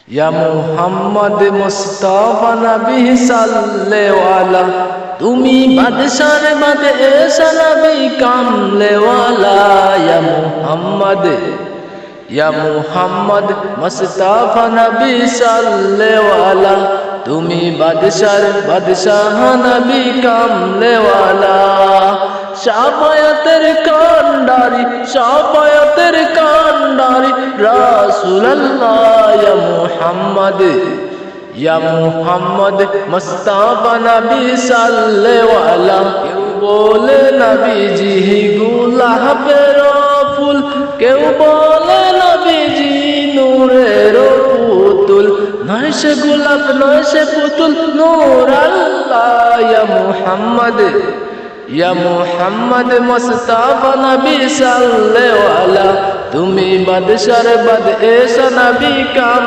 ইয়া মুহাম্মদ মুস্তাফা নবী সাল্লেওয়ালা, তুমি বাদশার বাদশা নবী কামলেওয়ালা। ইয়া মুহাম্মদ মুস্তাফা নবী সাল্লেওয়ালা, তুমি বাদশার বাদশাহ নবী কামলেওয়ালা। শাফায়াতের কান্ডারি, শাফায়াতের কান্ডারি রাসূলুল্লাহ। ইয়া মুহাম্মদ মুস্তাফা নবী সাল্লেওয়ালা, কেউ বলে নবীজি গুলাবের ফুল, কেউ বলে নবীজি নূরের পুতুল, নয় সে গোলাপ নয় সে পুতুল নূর আল্লাহ। ইয়া মুহাম্মদ মুস্তাফা নবী সাল্লেওয়ালা, তুমি বাদশার বাদশা নবী কাম